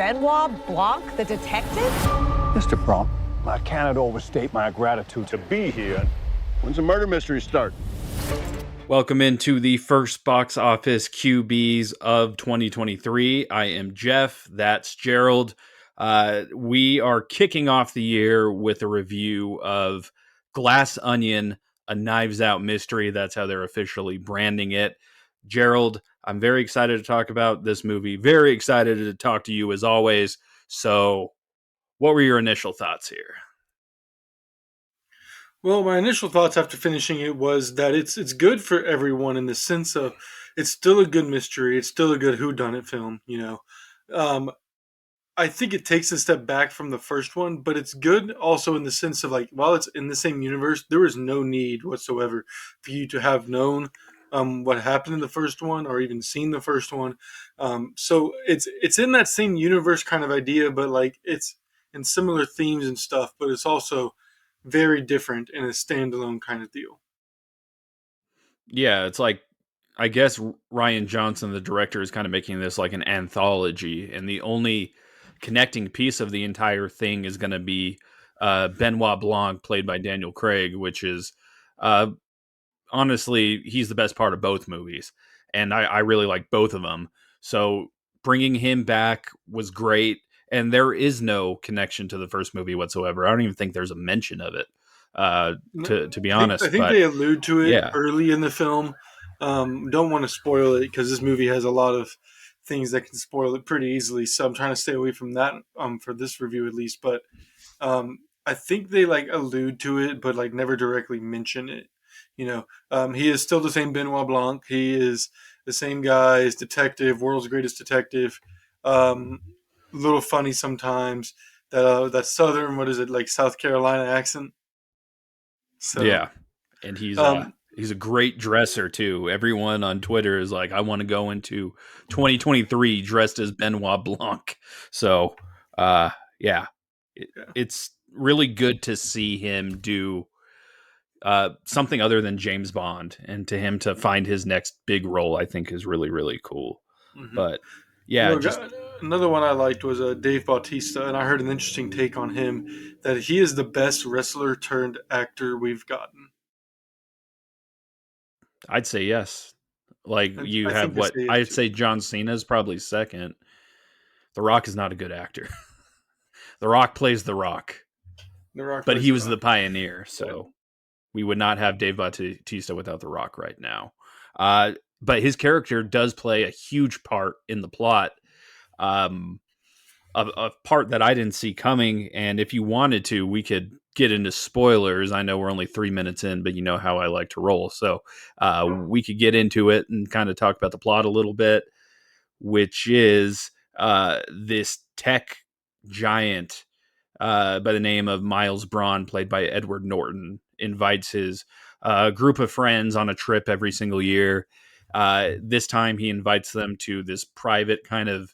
Benoit Blanc, the detective? Mr. Blanc, I cannot overstate my gratitude to be here. When's the murder mystery start? Welcome into the first box office QBs of 2023. I am Jeff. That's Gerald. We are kicking off the year with a review of Glass Onion, a Knives Out mystery. That's how they're officially branding it. Gerald, I'm very excited to talk about this movie. Very excited to talk to you as always. So, what were your initial thoughts here? Well, my initial thoughts after finishing it was that it's good for everyone in the sense of it's still a good mystery. It's still a good whodunit film. Um, I think it takes a step back from the first one, but it's good also in the sense of like while it's in the same universe, there is no need whatsoever for you to have known what happened in the first one or even seen the first one. So it's in that same universe kind of idea, but like it's in similar themes and stuff, but it's also very different in a standalone kind of deal. Yeah, it's like I guess Ryan Johnson, the director, is kind of making this like an anthology, and the only connecting piece of the entire thing is going to be Benoit Blanc, played by Daniel Craig, which is uh, honestly he's the best part of both movies, and I really like both of them. So bringing him back was great, and there is no connection to the first movie whatsoever. I don't even think there's a mention of it, to be I honest. think But they allude to it yeah, early in the film. Don't want to spoil it because this movie has a lot of things that can spoil it pretty easily. So I'm trying to stay away from that for this review at least. But I think they like allude to it, but like never directly mention it. He is still the same Benoit Blanc. He is the same guy as detective, world's greatest detective. Um, little funny sometimes. That southern, what is it, like South Carolina accent. So yeah. And um, he's a great dresser too. Everyone on Twitter is like, I want to go into 2023 dressed as Benoit Blanc. So, uh, yeah, yeah. it's really good to see him do something other than James Bond, and to him to find his next big role, I think is really really cool. hmm But yeah, just Another one I liked was Dave Bautista, and I heard an interesting take on him that he is the best wrestler turned actor we've gotten. I'd say yes. Like And you I have think they what say it I'd too. say John Cena is probably second. The Rock is not a good actor. The Rock plays The Rock, The Rock but plays he The was the Rock. pioneer. Yeah. So we would not have Dave Bautista without The Rock right now. Uh, but his character does play a huge part in the plot, um, a part that I didn't see coming. And if you wanted to, we could get into spoilers. I know we're only 3 minutes in, but you know how I like to roll. So we could get into it and kind of talk about the plot a little bit, which is this tech giant by the name of Miles Braun, played by Edward Norton, invites his group of friends on a trip every single year. This time, he invites them to this private kind of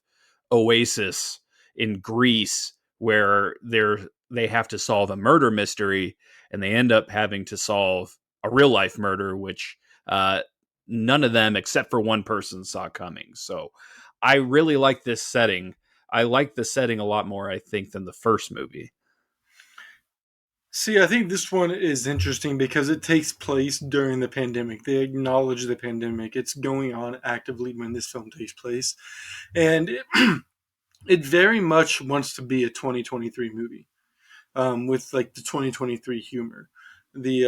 oasis in Greece where they have to solve a murder mystery, and they end up having to solve a real life murder, which uh, none of them except for one person saw coming. So, I really like this setting. I like the setting a lot more, I think, than the first movie. See, I think this one is interesting because it takes place during the pandemic. They acknowledge the pandemic. It's going on actively when this film takes place. And it very much wants to be a 2023 movie with like the 2023 humor. The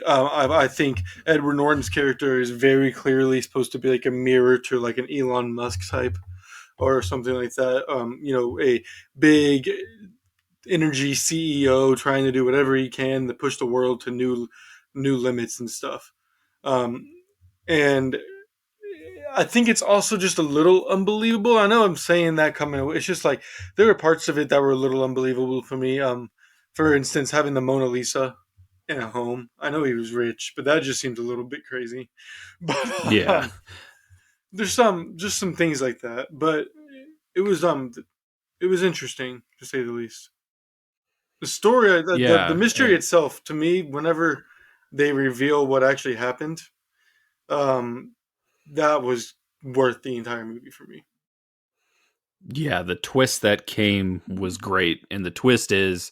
I think Edward Norton's character is very clearly supposed to be like a mirror to like an Elon Musk type or something like that. A big energy CEO trying to do whatever he can to push the world to new limits and stuff. Um, and I think it's also just a little unbelievable. I know I'm saying that coming away. It's just like there were parts of it that were a little unbelievable for me. For instance, having the Mona Lisa in a home. I know he was rich, but that just seemed a little bit crazy. But Yeah. there's some things like that. But it was it was interesting to say the least. The story, the Yeah. mystery itself, to me, whenever they reveal what actually happened, um, that was worth the entire movie for me. Yeah, the twist that came was great, and the twist is,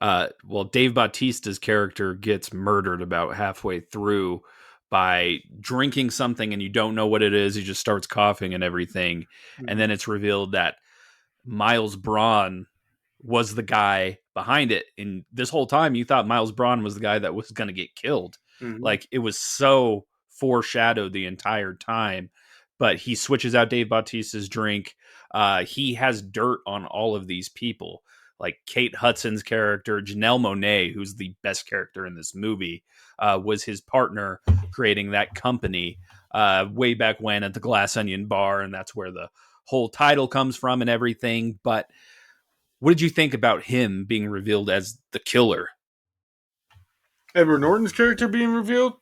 well, Dave Bautista's character gets murdered about halfway through by drinking something, and you don't know what it is. He just starts coughing and everything, and then it's revealed that Miles Braun was the guy behind it. And this whole time, you thought Miles Braun was the guy that was going to get killed. Mm-hmm. Like, it was so foreshadowed the entire time. But he switches out Dave Bautista's drink. He has dirt on all of these people, like Kate Hudson's character, Janelle Monáe, who's the best character in this movie, was his partner creating that company way back when at the Glass Onion Bar, and that's where the whole title comes from and everything. But what did you think about him being revealed as the killer? Edward Norton's character being revealed,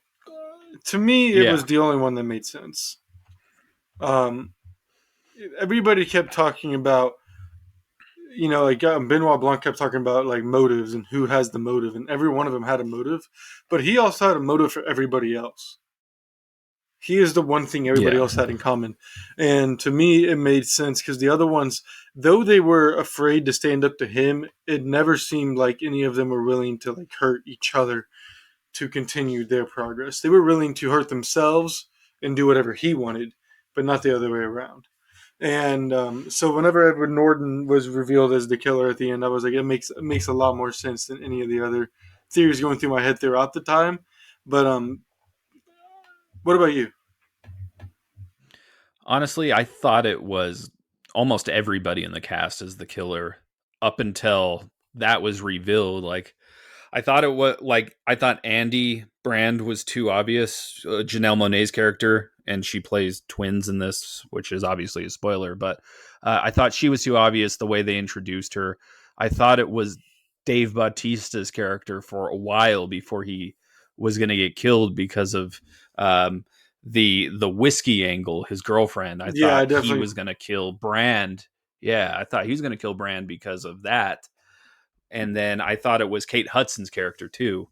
to me, it Yeah. was the only one that made sense. Um, Everybody kept talking about, like Benoit Blanc kept talking about like motives and who has the motive, and every one of them had a motive, but he also had a motive for everybody else. He is the one thing everybody Yeah. else had in common. And to me, it made sense because the other ones, though they were afraid to stand up to him, it never seemed like any of them were willing to like hurt each other to continue their progress. They were willing to hurt themselves and do whatever he wanted, but not the other way around. And so whenever Edward Norton was revealed as the killer at the end, I was like, it makes a lot more sense than any of the other theories going through my head throughout the time. But what about you? Honestly, I thought it was almost everybody in the cast as the killer up until that was revealed. Like, I thought Andy Brand was too obvious. Janelle Monáe's character, and she plays twins in this, which is obviously a spoiler. But I thought she was too obvious the way they introduced her. I thought it was Dave Bautista's character for a while before he was going to get killed because of the whiskey angle. His girlfriend. I Yeah, I thought he definitely. was going to kill Brand. Yeah, I thought he was going to kill Brand because of that. And then I thought it was Kate Hudson's character too.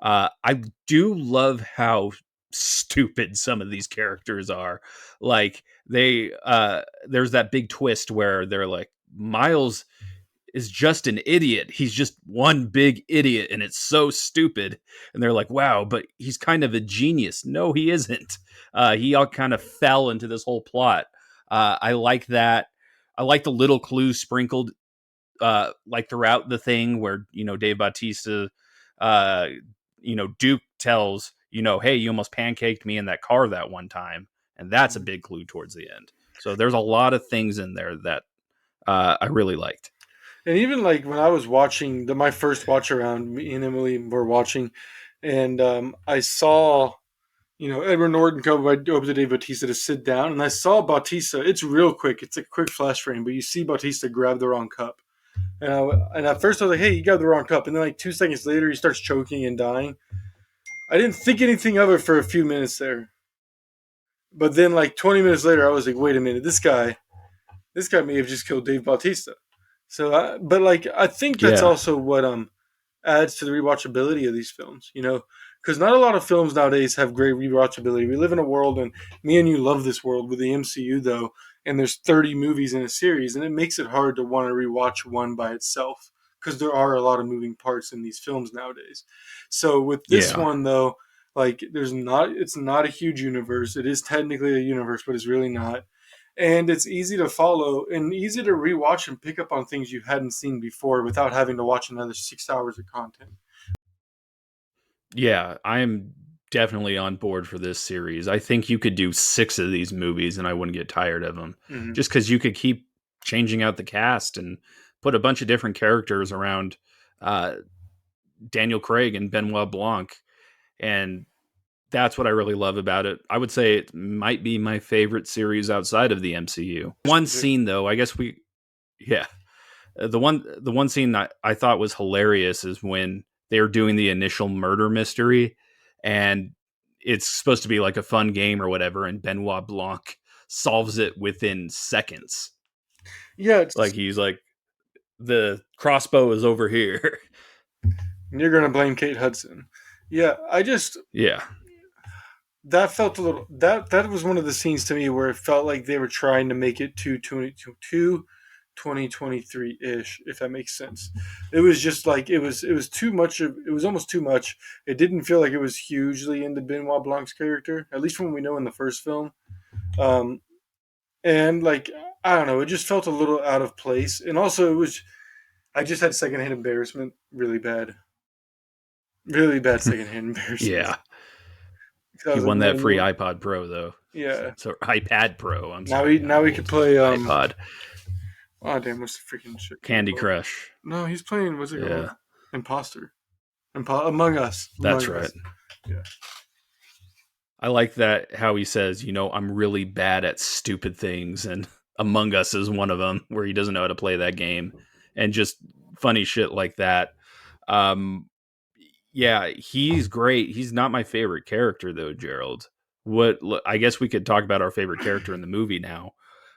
I do love how stupid some of these characters are. Like, there's that big twist where they're like, Miles is just an idiot. He's just one big idiot, and it's so stupid. And they're like, wow, but he's kind of a genius. No, he isn't. He all kind of fell into this whole plot. I like that. I like the little clues sprinkled like throughout the thing where Dave Bautista, uh, Duke tells hey, you almost pancaked me in that car that one time, and that's a big clue towards the end. So there's a lot of things in there that I really liked. And even like when I was watching my first watch around, me and Emily were watching, and I saw, Edward Norton go over to Dave Bautista to sit down, and I saw Bautista. It's real quick. It's a quick flash frame, but you see Bautista grab the wrong cup. And at first I was like, hey, you got the wrong cup. And then like 2 seconds later, he starts choking and dying. I didn't think anything of it for a few minutes there. But then like 20 minutes later, I was like, wait a minute, this guy may have just killed Dave Bautista. So, but like, I think that's Yeah. also what adds to the rewatchability of these films, because not a lot of films nowadays have great rewatchability. We live in a world, and me and you love this world with the MCU though, and there's 30 movies in a series, and it makes it hard to want to rewatch one by itself because there are a lot of moving parts in these films nowadays. So with this Yeah. one though, like it's not a huge universe. It is technically a universe, but it's really not, and it's easy to follow and easy to rewatch and pick up on things you hadn't seen before without having to watch another 6 hours of content. Yeah, I am definitely on board for this series. I think you could do 6 of these movies and I wouldn't get tired of them. Mm-hmm. Just because you could keep changing out the cast and put a bunch of different characters around uh, Daniel Craig and Benoit Blanc. And that's what I really love about it. I would say it might be my favorite series outside of the MCU. One scene, though, I guess yeah. The one scene I thought was hilarious is when they're doing the initial murder mystery, and it's supposed to be like a fun game or whatever, and Benoit Blanc solves it within seconds. Yeah, Like, he's like, the crossbow is over here. you're gonna blame Kate Hudson. Yeah, I just Yeah. that felt a little that was one of the scenes to me where it felt like they were trying to make it too 2023-ish, if that makes sense. It was just like it was too much of it was almost too much. It didn't feel like it was hugely into Benoit Blanc's character, at least from what we know in the first film. Um, and like I don't know, it just felt a little out of place. And also, it was I just had secondhand embarrassment, really bad secondhand embarrassment. Yeah. Because I He was like, won that man, free iPod Pro though. yeah. So iPad Pro. I'm Now sorry. he could play iPod. oh damn, what's the freaking shit? Candy Crush. No, he's playing. What's it called? Yeah. Imposter. Among Us. That's Among right. Us. Yeah. I like that how he says, I'm really bad at stupid things, and Among Us is one of them, where he doesn't know how to play that game, and just funny shit like that. Um, yeah, he's great. He's not my favorite character though, Gerald. I guess we could talk about our favorite character in the movie now.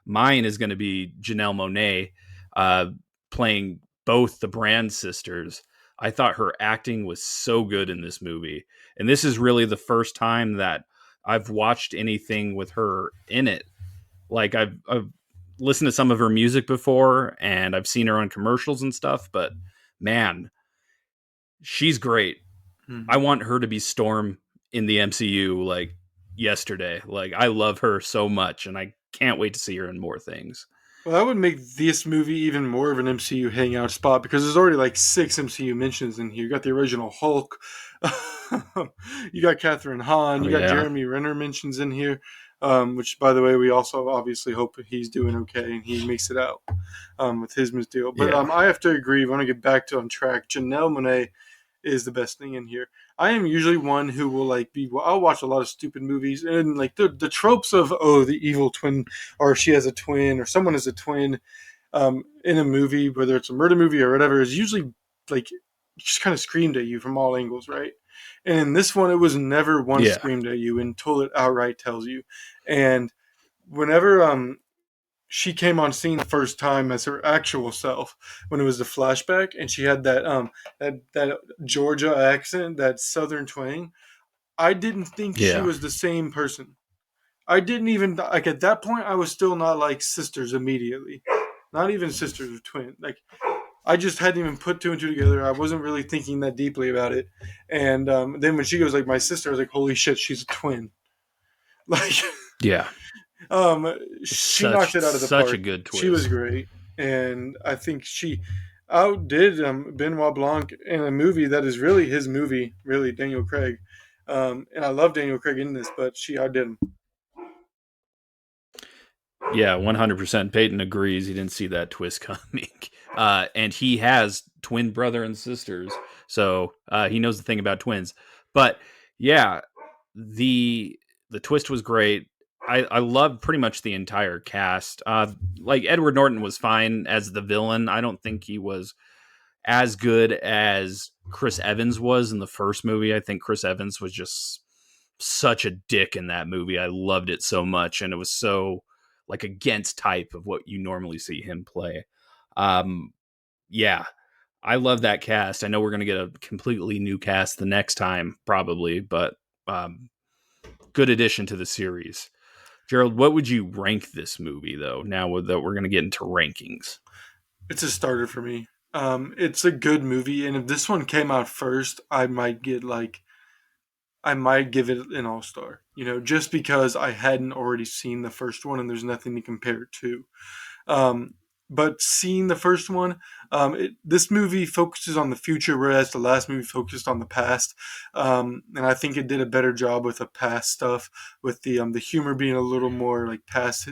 Mine is going to be Janelle Monáe, uh, playing both the Brand sisters. I thought her acting was so good in this movie, and this is really the first time that I've watched anything with her in it. Like I've listened to some of her music before, and I've seen her on commercials and stuff, but man, she's great. Mm-hmm. I want her to be Storm in the MCU like yesterday. Like I love her so much, and I can't wait to see her in more things. Well, that would make this movie even more of an MCU hangout spot because there's already like 6 MCU mentions in here. You got the original Hulk, you got Catherine Hahn, you got Jeremy Renner mentions in here, which, by the way, we also obviously hope he's doing okay and he makes it out with his deal. But I have to agree. I want to get back to on track. Janelle Monáe is the best thing in here. I am usually one who will I'll watch a lot of stupid movies and like the tropes of the evil twin, or she has a twin, or someone has a twin in a movie, whether it's a murder movie or whatever, is usually like just kind of screamed at you from all angles, right? And in this one, it was never once screamed at you until it outright tells you. And whenever she came on scene the first time as her actual self when it was the flashback, and she had that Georgia accent, that Southern twang. I didn't think she was the same person. I didn't even like at that point. I was still not like sisters immediately, not even sisters or twins. Like I just hadn't even put 2 and 2 together. I wasn't really thinking that deeply about it. And then when she goes like my sister, I was like, holy shit, she's a twin. Like yeah. She knocked it out of the park. Such a good twist. She was great, and I think she outdid Benoit Blanc in a movie that is really his movie, really Daniel Craig. And I love Daniel Craig in this, but she outdid him. Yeah, 100%. Peyton agrees. He didn't see that twist coming, and he has twin brother and sisters, so he knows the thing about twins. But yeah, the twist was great. I loved pretty much the entire cast. Like Edward Norton was fine as the villain. I don't think he was as good as Chris Evans was in the first movie. I think Chris Evans was just such a dick in that movie. I loved it so much, and it was so like against type of what you normally see him play. Yeah, I love that cast. I know we're going to get a completely new cast the next time, probably, but good addition to the series. Gerald, what would you rank this movie, though, now that we're going to get into rankings? It's a starter for me. It's a good movie, and if this one came out first, I might give it an all-star. Just because I hadn't already seen the first one, and there's nothing to compare it to. But seeing the first one, this movie focuses on the future, whereas the last movie focused on the past. And I think it did a better job with the past stuff, with the humor being a little more like past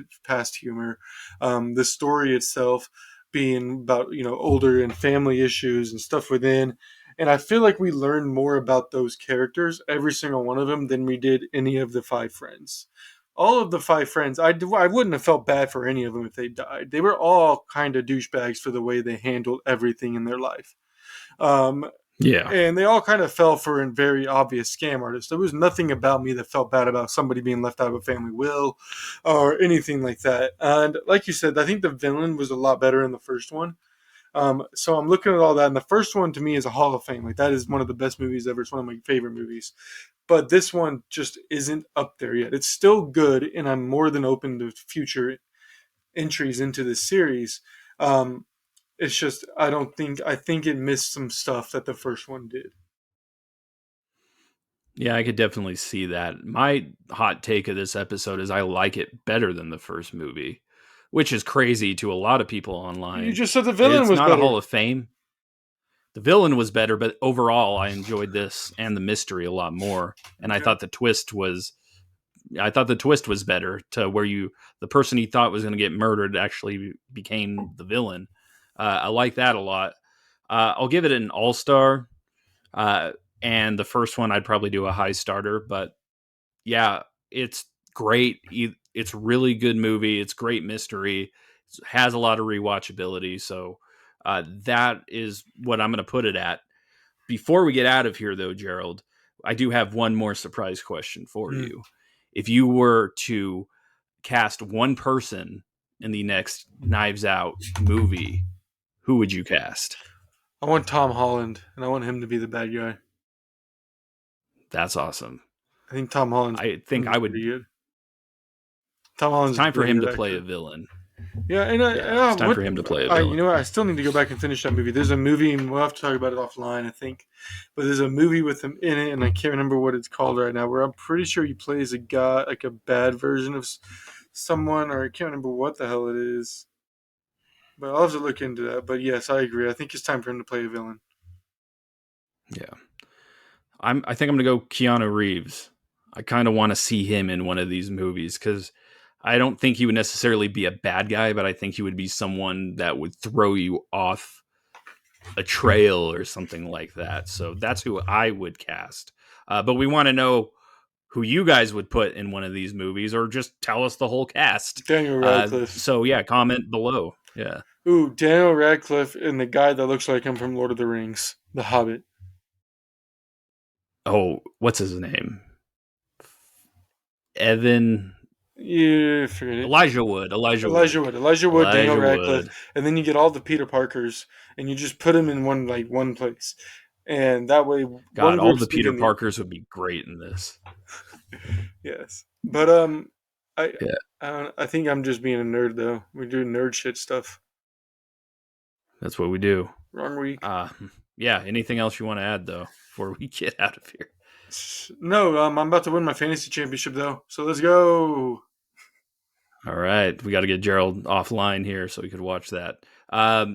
humor. The story itself being about older and family issues and stuff within. And I feel like we learned more about those characters, every single one of them, than we did any of the 5 friends. All of the 5 friends, I wouldn't have felt bad for any of them if they died. They were all kind of douchebags for the way they handled everything in their life. Yeah. And they all kind of fell for a very obvious scam artist. There was nothing about me that felt bad about somebody being left out of a family will or anything like that. And like you said, I think the villain was a lot better in the first one. So I'm looking at all that, and the first one to me is a Hall of Fame. Like that is one of the best movies ever. It's one of my favorite movies. But this one just isn't up there yet. It's still good, and I'm more than open to future entries into this series. It's just I think it missed some stuff that the first one did. Yeah, I could definitely see that. My hot take of this episode is I like it better than the first movie, which is crazy to a lot of people You online. just said the villain It's was not a better. Hall of Fame. The villain was better, but overall, I enjoyed this and the mystery a lot more. And Okay. I thought the twist was better, to where the person he thought was going to get murdered actually became the villain. I like that a lot. I'll give it an all-star. Uh, and the first one, I'd probably do a high starter. But yeah, it's great. It's really good movie. It's great mystery. It has a lot of rewatchability. So that is what I'm going to put it at. Before we get out of here, though, Gerald, I do have one more surprise question for you. If you were to cast one person in the next Knives Out movie, who would you cast? I want Tom Holland, and I want him to be the bad guy. That's awesome. I think Tom Holland's I think I would. pretty good. Tom It's Holland's time a for really him good to play actor. a villain. Yeah, and Yeah, it's time for him to play a villain. You know what? I still need to go back and finish that movie. There's a movie, and we'll have to talk about it offline, I think. But there's a movie with him in it, and I can't remember what it's called right now. Where I'm pretty sure he plays a guy, like a bad version of someone, or I can't remember what the hell it is. But I'll have to look into that. But yes, I agree. I think it's time for him to play a villain. Yeah, I think I'm gonna go Keanu Reeves. I kind of want to see him in one of these movies because I don't think he would necessarily be a bad guy, but I think he would be someone that would throw you off a trail or something like that. So that's who I would cast. But we want to know who you guys would put in one of these movies, or just tell us the whole cast. Daniel Radcliffe. So yeah, comment below. Yeah. Ooh, Daniel Radcliffe and the guy that looks like him from Lord of the Rings, The Hobbit. Oh, what's his name? Evan. Yeah, forget it. Elijah Wood. Elijah Wood. Daniel Radcliffe, and then you get all the Peter Parkers, and you just put them in one place, and that way, God, all the Peter Parkers would be great in this. Yes, but I think I'm just being a nerd though. We do nerd shit stuff. That's what we do. Wrong week. Yeah. Anything else you want to add though before we get out of here? No, I'm about to win my fantasy championship though, so let's go. All right, we got to get Gerald offline here so we could watch that.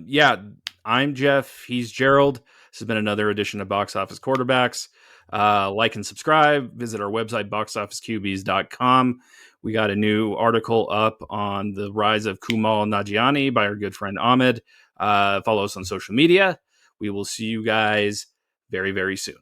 Yeah, I'm Jeff. He's Gerald. This has been another edition of Box Office Quarterbacks. Like and subscribe. Visit our website, boxofficeqbs.com. We got a new article up on the rise of Kumail Nanjiani by our good friend Ahmed. Follow us on social media. We will see you guys very, very soon.